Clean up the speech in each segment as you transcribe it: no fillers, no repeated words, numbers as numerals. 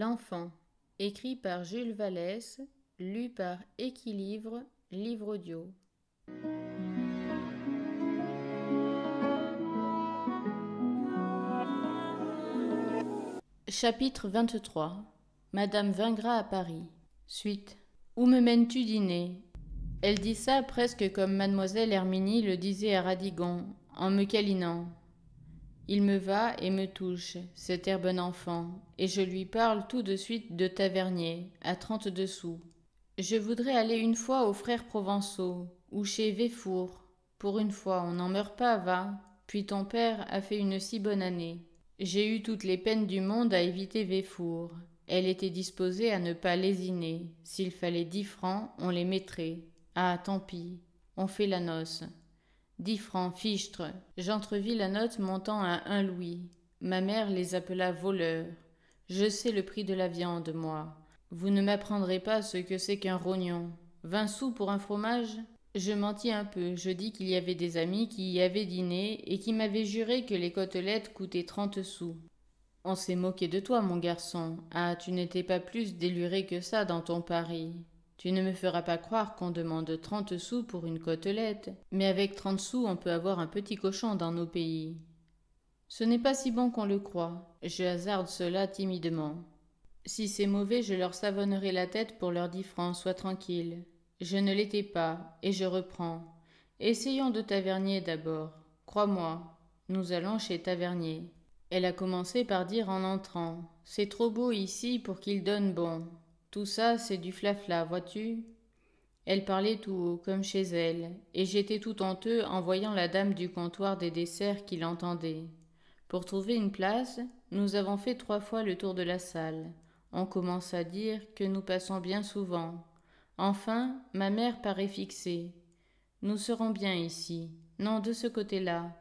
L'enfant, écrit par Jules Vallès, lu par Équilivre, livre audio. Chapitre 23. Madame Vingrat à Paris. Suite. Où me mènes-tu dîner? Elle dit ça presque comme mademoiselle Herminie le disait à Radigon, en me câlinant. Il me va et me touche, cet air bon enfant, et je lui parle tout de suite de Tavernier, à 32 sous. Je voudrais aller une fois aux frères Provençaux, ou chez Véfour. Pour une fois, on n'en meurt pas, va. Puis ton père a fait une si bonne année. J'ai eu toutes les peines du monde à éviter Véfour. Elle était disposée à ne pas lésiner. S'il fallait 10 francs, on les mettrait. Ah, tant pis, on fait la noce. 10 francs, fichtre. J'entrevis la note montant à 1 louis. Ma mère les appela voleurs. Je sais le prix de la viande, moi. Vous ne m'apprendrez pas ce que c'est qu'un rognon. 20 sous pour un fromage? Je mentis un peu, je dis qu'il y avait des amis qui y avaient dîné et qui m'avaient juré que les côtelettes coûtaient 30 sous. On s'est moqué de toi, mon garçon. Ah, tu n'étais pas plus déluré que ça dans ton pari. Tu ne me feras pas croire qu'on demande 30 sous pour une côtelette, mais avec 30 sous on peut avoir un petit cochon dans nos pays. Ce n'est pas si bon qu'on le croit. Je hasarde cela timidement. Si c'est mauvais, je leur savonnerai la tête pour leurs 10 francs, sois tranquille. Je ne l'étais pas, et je reprends. Essayons de Tavernier d'abord. Crois-moi, nous allons chez Tavernier. Elle a commencé par dire en entrant. C'est trop beau ici pour qu'il donne bon. Tout ça, c'est du flafla, vois-tu? Elle parlait tout haut, comme chez elle, et j'étais tout honteux en voyant la dame du comptoir des desserts qui l'entendait. Pour trouver une place, nous avons fait 3 fois le tour de la salle. On commence à dire que nous passons bien souvent. Enfin, ma mère paraît fixée. Nous serons bien ici. Non, de ce côté-là.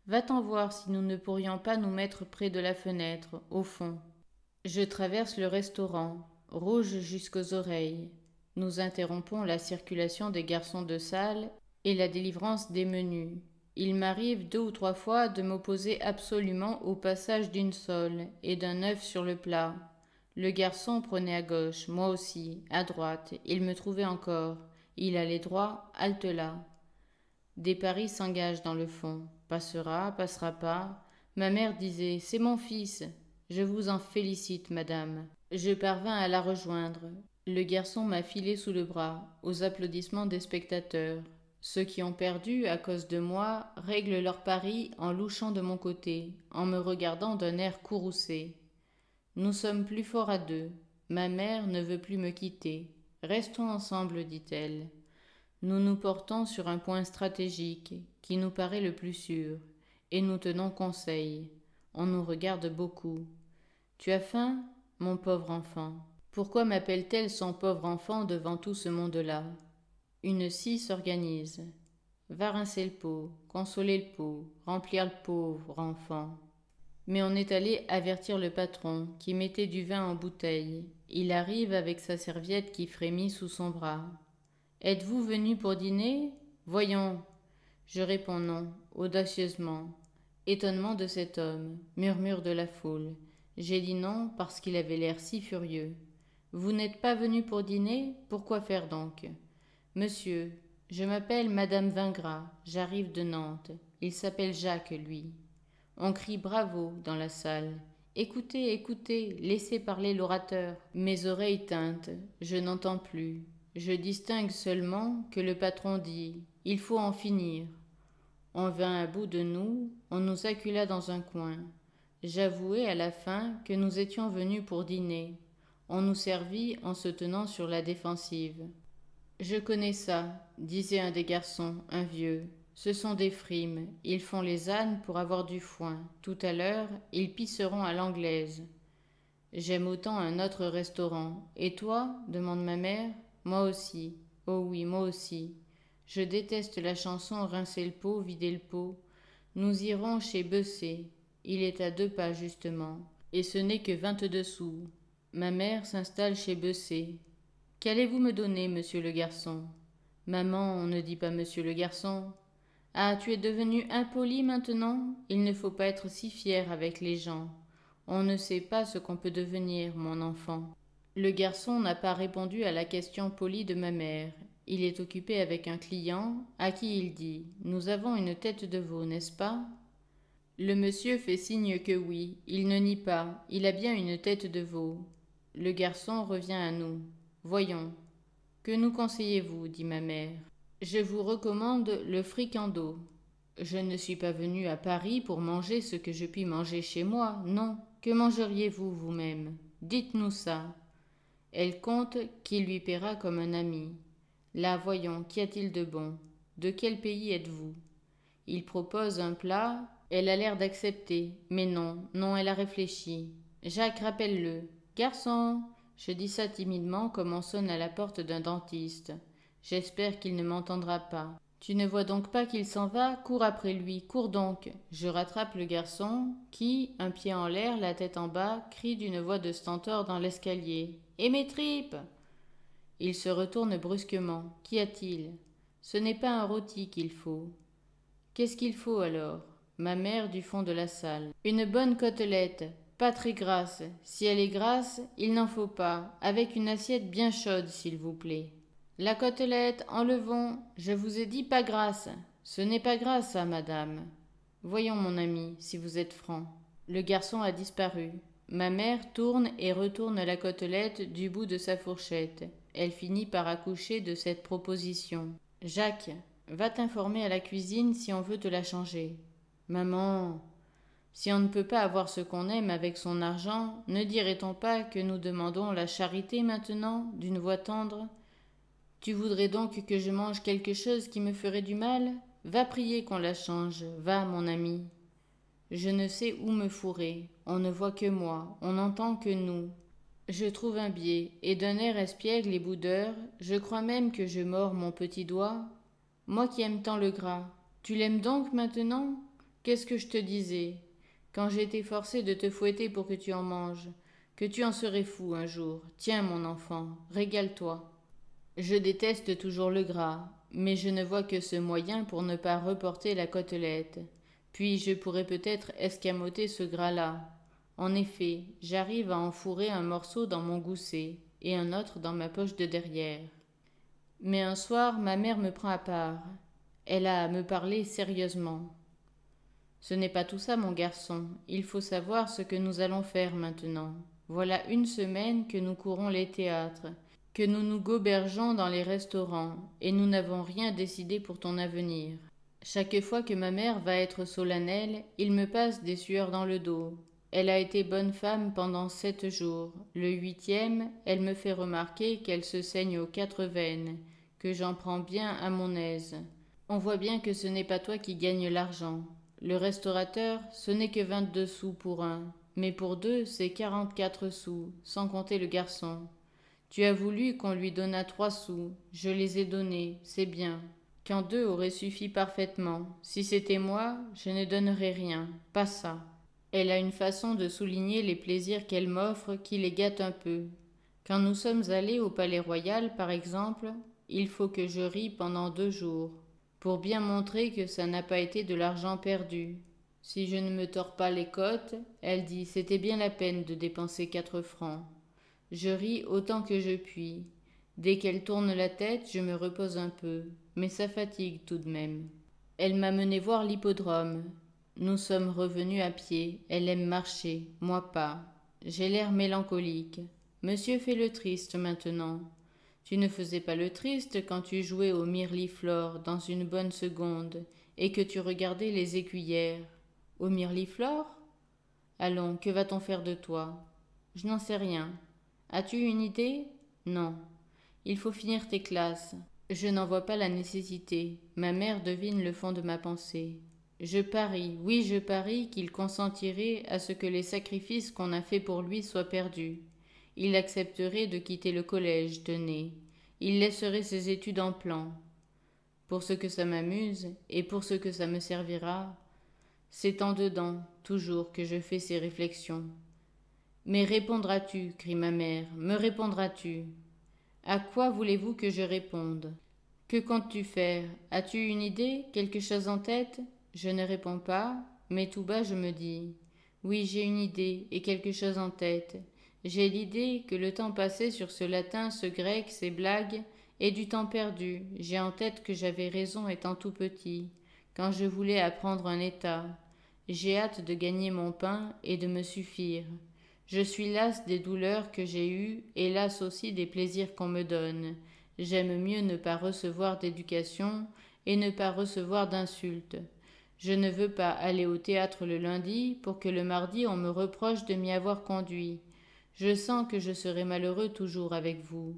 Va-t'en voir si nous ne pourrions pas nous mettre près de la fenêtre, au fond. Je traverse le restaurant, rouge jusqu'aux oreilles. Nous interrompons la circulation des garçons de salle et la délivrance des menus. Il m'arrive 2 ou 3 fois de m'opposer absolument au passage d'une sole et d'un œuf sur le plat. Le garçon prenait à gauche, moi aussi, à droite. Il me trouvait encore. Il allait droit, halte là. Des paris s'engagent dans le fond. Passera, passera pas. Ma mère disait, c'est mon fils. Je vous en félicite, madame. Je parvins à la rejoindre. Le garçon m'a filé sous le bras, aux applaudissements des spectateurs. Ceux qui ont perdu, à cause de moi, règlent leur pari en louchant de mon côté, en me regardant d'un air courroucé. Nous sommes plus forts à 2. Ma mère ne veut plus me quitter. Restons ensemble, dit-elle. Nous nous portons sur un point stratégique, qui nous paraît le plus sûr, et nous tenons conseil. On nous regarde beaucoup. Tu as faim, mon pauvre enfant? Pourquoi m'appelle-t-elle son pauvre enfant devant tout ce monde-là? Une scie s'organise. Va rincer le pot, consoler le pot, remplir le pauvre enfant. Mais on est allé avertir le patron, qui mettait du vin en bouteille. Il arrive avec sa serviette qui frémit sous son bras. Êtes-vous venu pour dîner? Voyons. Je réponds non, audacieusement. Étonnement de cet homme, murmure de la foule. J'ai dit non parce qu'il avait l'air si furieux. Vous n'êtes pas venu pour dîner? Pourquoi faire donc? Monsieur, je m'appelle Madame Vingrat, j'arrive de Nantes. Il s'appelle Jacques, lui. On crie bravo dans la salle. Écoutez, écoutez, laissez parler l'orateur. Mes oreilles tintent, je n'entends plus. Je distingue seulement que le patron dit « Il faut en finir ». On vint à bout de nous, on nous accula dans un coin. J'avouai à la fin que nous étions venus pour dîner. On nous servit en se tenant sur la défensive. Je connais ça, disait un des garçons, un vieux. Ce sont des frimes, ils font les ânes pour avoir du foin. Tout à l'heure, ils pisseront à l'anglaise. J'aime autant un autre restaurant. Et toi? Demande ma mère. Moi aussi. Oh oui, moi aussi. Je déteste la chanson rincer le pot, vider le pot. Nous irons chez Bessé. Il est à 2 pas justement. Et ce n'est que 22 sous. Ma mère s'installe chez Bessé. Qu'allez-vous me donner, monsieur le garçon? Maman, on ne dit pas monsieur le garçon. Ah, tu es devenu impoli maintenant? Il ne faut pas être si fier avec les gens. On ne sait pas ce qu'on peut devenir, mon enfant. Le garçon n'a pas répondu à la question polie de ma mère. Il est occupé avec un client, à qui il dit « Nous avons une tête de veau, n'est-ce pas ?» Le monsieur fait signe que oui, il ne nie pas, il a bien une tête de veau. Le garçon revient à nous. « Voyons, que nous conseillez-vous » dit ma mère. « Je vous recommande le fricando. » Je ne suis pas venue à Paris pour manger ce que je puis manger chez moi, non. Que mangeriez-vous vous-même? Dites-nous ça. Elle compte qu'il lui paiera comme un ami. Là, voyons, qu'y a-t-il de bon? De quel pays êtes-vous? Il propose un plat, elle a l'air d'accepter, mais non, non, elle a réfléchi. Jacques, rappelle-le. Garçon! Je dis ça timidement comme on sonne à la porte d'un dentiste. J'espère qu'il ne m'entendra pas. Tu ne vois donc pas qu'il s'en va? Cours après lui, cours donc. Je rattrape le garçon, qui, un pied en l'air, la tête en bas, crie d'une voix de stentor dans l'escalier. Et mes tripes! Il se retourne brusquement. Qu'y a-t-il? Ce n'est pas un rôti qu'il faut. Qu'est-ce qu'il faut alors? Ma mère du fond de la salle. Une bonne côtelette, pas très grasse. Si elle est grasse, il n'en faut pas, avec une assiette bien chaude, s'il vous plaît. La côtelette, enlevons. Je vous ai dit pas grasse. Ce n'est pas grasse, ça, madame. Voyons, mon ami, si vous êtes franc. Le garçon a disparu. Ma mère tourne et retourne la côtelette du bout de sa fourchette. Elle finit par accoucher de cette proposition. Jacques, va t'informer à la cuisine si on veut te la changer. Maman, si on ne peut pas avoir ce qu'on aime avec son argent, ne dirait-on pas que nous demandons la charité maintenant, d'une voix tendre? Tu voudrais donc que je mange quelque chose qui me ferait du mal? Va prier qu'on la change, va, mon ami. Je ne sais où me fourrer, on ne voit que moi, on n'entend que nous. Je trouve un biais, et d'un air espiègle et boudeur, je crois même que je mords mon petit doigt. Moi qui aime tant le gras, tu l'aimes donc maintenant? Qu'est-ce que je te disais, quand j'ai été forcée de te fouetter pour que tu en manges, que tu en serais fou un jour. Tiens, mon enfant, régale-toi. Je déteste toujours le gras, mais je ne vois que ce moyen pour ne pas reporter la côtelette. Puis je pourrais peut-être escamoter ce gras-là. En effet, j'arrive à enfourrer un morceau dans mon gousset et un autre dans ma poche de derrière. Mais un soir, ma mère me prend à part. Elle a à me parler sérieusement. Ce n'est pas tout ça, mon garçon. Il faut savoir ce que nous allons faire maintenant. Voilà une semaine que nous courons les théâtres, que nous nous gobergeons dans les restaurants, et nous n'avons rien décidé pour ton avenir. Chaque fois que ma mère va être solennelle, il me passe des sueurs dans le dos. Elle a été bonne femme pendant 7 jours. Le 8e, elle me fait remarquer qu'elle se saigne aux 4 veines, que j'en prends bien à mon aise. On voit bien que ce n'est pas toi qui gagnes l'argent. Le restaurateur, ce n'est que 22 sous pour un, mais pour 2, c'est 44 sous, sans compter le garçon. Tu as voulu qu'on lui donnât 3 sous, je les ai donnés, c'est bien. Quand 2 auraient suffi parfaitement. Si c'était moi, je ne donnerais rien, pas ça. Elle a une façon de souligner les plaisirs qu'elle m'offre qui les gâte un peu. Quand nous sommes allés au Palais Royal, par exemple, il faut que je rie pendant 2 jours, pour bien montrer que ça n'a pas été de l'argent perdu. Si je ne me tords pas les côtes, elle dit c'était bien la peine de dépenser 4 francs. Je ris autant que je puis. Dès qu'elle tourne la tête, je me repose un peu, mais ça fatigue tout de même. Elle m'a mené voir l'hippodrome. Nous sommes revenus à pied. Elle aime marcher, moi pas. J'ai l'air mélancolique. Monsieur fait le triste maintenant. Tu ne faisais pas le triste quand tu jouais au mirliflor dans une bonne seconde et que tu regardais les écuyères. Au mirliflor? Allons, que va-t-on faire de toi? Je n'en sais rien. As-tu une idée? Non. Il faut finir tes classes. Je n'en vois pas la nécessité. Ma mère devine le fond de ma pensée. Je parie, oui je parie qu'il consentirait à ce que les sacrifices qu'on a faits pour lui soient perdus. Il accepterait de quitter le collège, tenez. Il laisserait ses études en plan. Pour ce que ça m'amuse, et pour ce que ça me servira, c'est en dedans, toujours, que je fais ces réflexions. Mais répondras-tu, crie ma mère, me répondras-tu? À quoi voulez-vous que je réponde? Que comptes-tu faire? As-tu une idée, quelque chose en tête? Je ne réponds pas, mais tout bas je me dis, Oui, j'ai une idée et quelque chose en tête. J'ai l'idée que le temps passé sur ce latin, ce grec, ces blagues, est du temps perdu. J'ai en tête que j'avais raison étant tout petit, quand je voulais apprendre un état. J'ai hâte de gagner mon pain et de me suffire. Je suis lasse des douleurs que j'ai eues et lasse aussi des plaisirs qu'on me donne. J'aime mieux ne pas recevoir d'éducation et ne pas recevoir d'insultes. Je ne veux pas aller au théâtre le lundi pour que le mardi on me reproche de m'y avoir conduit. Je sens que je serai malheureux toujours avec vous,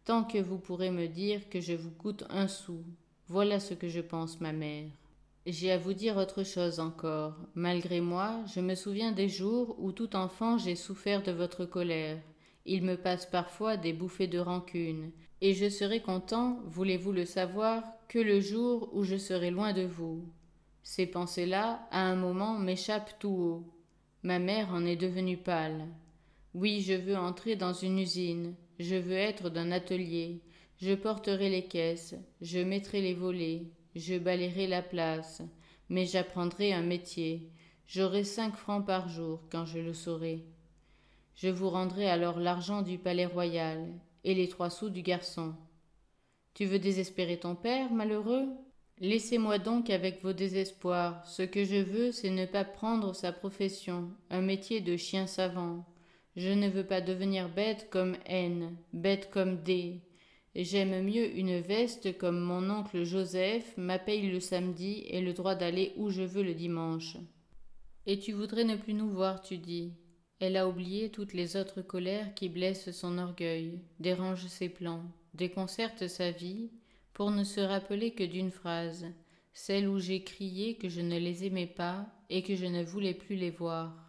tant que vous pourrez me dire que je vous coûte un sou. Voilà ce que je pense, ma mère. J'ai à vous dire autre chose encore. Malgré moi, je me souviens des jours où tout enfant j'ai souffert de votre colère. Il me passe parfois des bouffées de rancune, et je serai content, voulez-vous le savoir, que le jour où je serai loin de vous. Ces pensées-là, à un moment, m'échappent tout haut. Ma mère en est devenue pâle. Oui, je veux entrer dans une usine, je veux être d'un atelier, je porterai les caisses, je mettrai les volets, je balayerai la place, mais j'apprendrai un métier. J'aurai 5 francs par jour quand je le saurai. Je vous rendrai alors l'argent du palais royal et les 3 sous du garçon. Tu veux désespérer ton père, malheureux? Laissez-moi donc avec vos désespoirs. Ce que je veux, c'est ne pas prendre sa profession, un métier de chien savant. Je ne veux pas devenir bête comme N, bête comme D. J'aime mieux une veste comme mon oncle Joseph m'a paye le samedi et le droit d'aller où je veux le dimanche. Et tu voudrais ne plus nous voir, tu dis. Elle a oublié toutes les autres colères qui blessent son orgueil, dérangent ses plans, déconcertent sa vie, pour ne se rappeler que d'une phrase, celle où j'ai crié que je ne les aimais pas et que je ne voulais plus les voir.